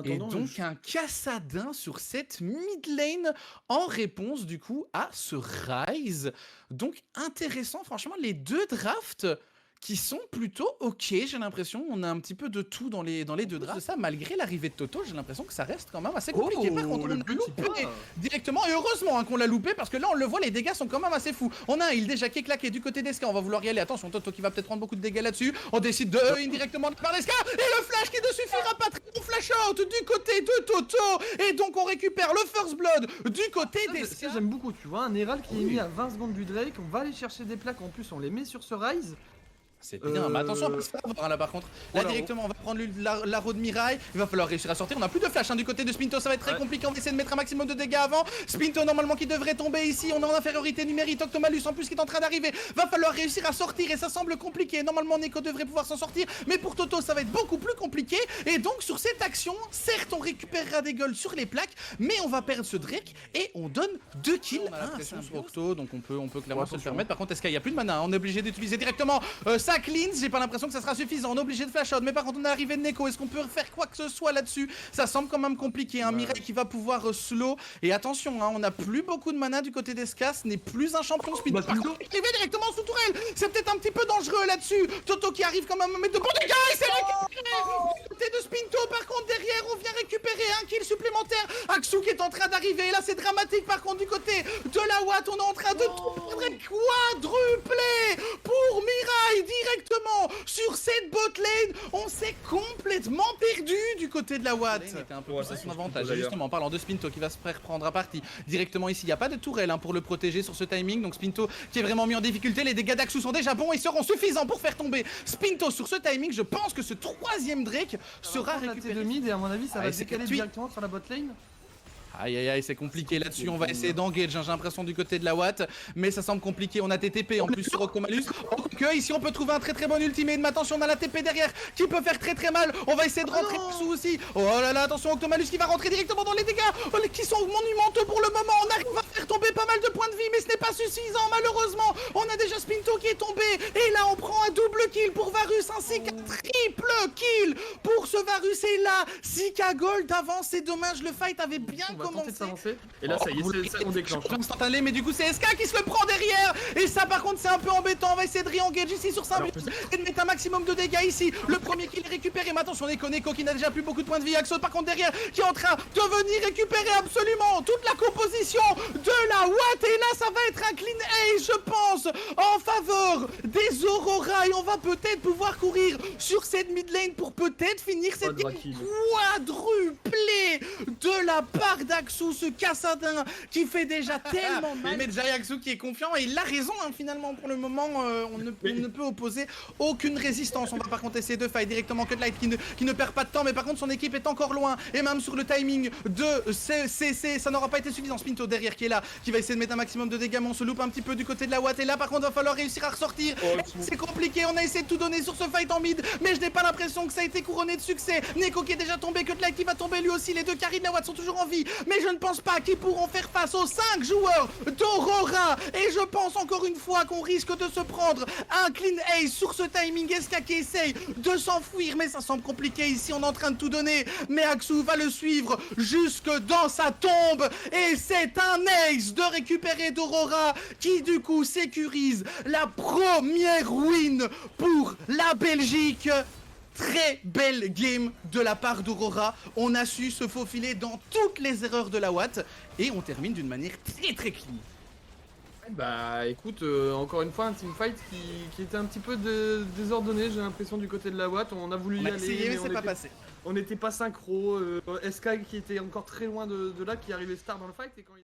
Et donc un Cassadin sur cette mid lane en réponse du coup à ce Ryze. Donc intéressant, franchement, les deux drafts qui sont plutôt ok, j'ai l'impression. On a un petit peu de tout dans les deux drafts. Ça, malgré l'arrivée de Toto, j'ai l'impression que ça reste quand même assez compliqué. Par contre, on a loupé directement, et heureusement hein, qu'on l'a loupé, parce que là, on le voit, les dégâts sont quand même assez fous. On a un heal déjà qui est claqué du côté d'Eska, on va vouloir y aller. Attention, Toto qui va peut-être prendre beaucoup de dégâts là-dessus. On décide de indirectement par l'Eska, et le flash qui ne suffira pas, très bon flash out du côté de Toto. Et donc, on récupère le first blood du côté d'Eska. J'aime beaucoup, tu vois, un Herald qui est mis à 20 secondes du Drake, on va aller chercher des plaques, en plus on les met sur ce Ryze. C'est bien, mais attention, on peut se faire avoir là par contre. Là directement, on va prendre l'arrow de Mirai. Il va falloir réussir à sortir. On a plus de flash hein, du côté de Spinto, ça va être très compliqué. On va essayer de mettre un maximum de dégâts avant. Spinto normalement qui devrait tomber ici. On est en infériorité numérique. Octomalus en plus qui est en train d'arriver. Va falloir réussir à sortir et ça semble compliqué. Normalement, Neko devrait pouvoir s'en sortir, mais pour Toto, ça va être beaucoup plus compliqué. Et donc sur cette action, certes, on récupérera des golds sur les plaques, mais on va perdre ce Drake et on donne 2 kills. On a la pression sur Octo, donc on peut clairement se le permettre. Par contre, est-ce qu'il y a plus de mana? On est obligé d'utiliser directement ça cleanse. J'ai pas l'impression que ça sera suffisant, on est obligé de flash out, mais par contre on est arrivé de Neko, est-ce qu'on peut faire quoi que ce soit là-dessus? Ça semble quand même compliqué, hein. Mirai qui va pouvoir slow, et attention, hein, on a plus beaucoup de mana du côté d'Eska, ce n'est plus un champion speed. Par contre, il est directement sous tourelle, c'est peut-être un petit peu dangereux là-dessus. Toto qui arrive quand même à mettre de bons dégâts, et c'est récupéré du côté de Spinto. Par contre derrière on vient récupérer un kill supplémentaire. Aksu qui est en train d'arriver, et là c'est dramatique. Par contre du côté de la Watt, on est en train de tout perdre, quadruplé pour Mirai directement sur cette bot lane. On s'est complètement perdu du côté de la Watt. C'était un peu plus à son avantage. Justement, en parlant de Spinto qui va se faire prendre à partie directement ici, il n'y a pas de tourelle hein, pour le protéger sur ce timing. Donc Spinto qui est vraiment mis en difficulté. Les dégâts d'Aksu sont déjà bons et seront suffisants pour faire tomber Spinto sur ce timing. Je pense que ce troisième Drake sera récupéré de mid et à mon avis ça va décaler directement sur la bot lane. Aïe aïe aïe, c'est compliqué là-dessus, on va essayer d'engage, hein, j'ai l'impression du côté de la Watt, mais ça semble compliqué, on a TTP en plus sur Octomalus. Ok, ici on peut trouver un très bon ultimate, mais attention on a la TP derrière qui peut faire très mal, on va essayer de rentrer dessous aussi. Oh là là, attention Octomalus qui va rentrer directement dans les dégâts qui sont monumenteux pour le moment. On arrive à faire tomber pas mal de points de vie, mais ce n'est pas suffisant malheureusement. On a déjà Spinto qui est tombé, et là on prend un double kill pour Varus ainsi qu'un triple kill pour ce Varus. Et là, Zika Gold avance, c'est dommage, le fight avait bien commencé. Et là ça y est, on déclenche. Instantané, mais du coup c'est SK qui se le prend derrière. Et ça par contre c'est un peu embêtant. On va essayer de re-engage ici sur 5 minutes et de mettre un maximum de dégâts ici. Le premier kill est récupéré. Mais attention, Neko qui n'a déjà plus beaucoup de points de vie. Axo par contre derrière qui est en train de venir récupérer absolument toute la composition de la Watt. Et là ça va être un clean ace je pense en faveur des Aurora. Et on va peut-être pouvoir courir sur cette mid lane pour peut-être finir cette game quadruplée de la part d'Aksu, ce Cassadin qui fait déjà tellement mal. Mais déjà Aksu qui est confiant et il a raison hein, finalement pour le moment. On ne peut opposer aucune résistance. On va par contre essayer de fight directement Cutlight qui ne perd pas de temps, mais par contre son équipe est encore loin et même sur le timing de CC ça n'aura pas été suffisant. Spinto derrière qui est là, qui va essayer de mettre un maximum de dégâts, mais on se loupe un petit peu du côté de la Watt. Et là par contre va falloir réussir à ressortir. C'est compliqué, on a essayé de tout donner sur ce fight en mid, mais je n'ai pas l'impression que ça a été couronné de succès. Neko qui est déjà tombé, Cutlight qui va tomber lui aussi. Les deux carries de la Watt sont toujours en vie, mais je ne pense pas qu'ils pourront faire face aux 5 joueurs d'Aurora. Et je pense encore une fois qu'on risque de se prendre un clean ace sur ce timing. SK qui essaye de s'enfuir, mais ça semble compliqué ici. On est en train de tout donner, mais Aksu va le suivre jusque dans sa tombe. Et c'est un ace de récupérer d'Aurora qui du coup sécurise la première win pour la Belgique. Très belle game de la part d'Aurora. On a su se faufiler dans toutes les erreurs de la Watt et on termine d'une manière très clean. Bah écoute, encore une fois un teamfight qui était un petit peu désordonné, j'ai l'impression du côté de la Watt. On a voulu y aller, mais c'est pas passé. On n'était pas synchro. SK qui était encore très loin de là, qui arrivait star dans le fight et quand il...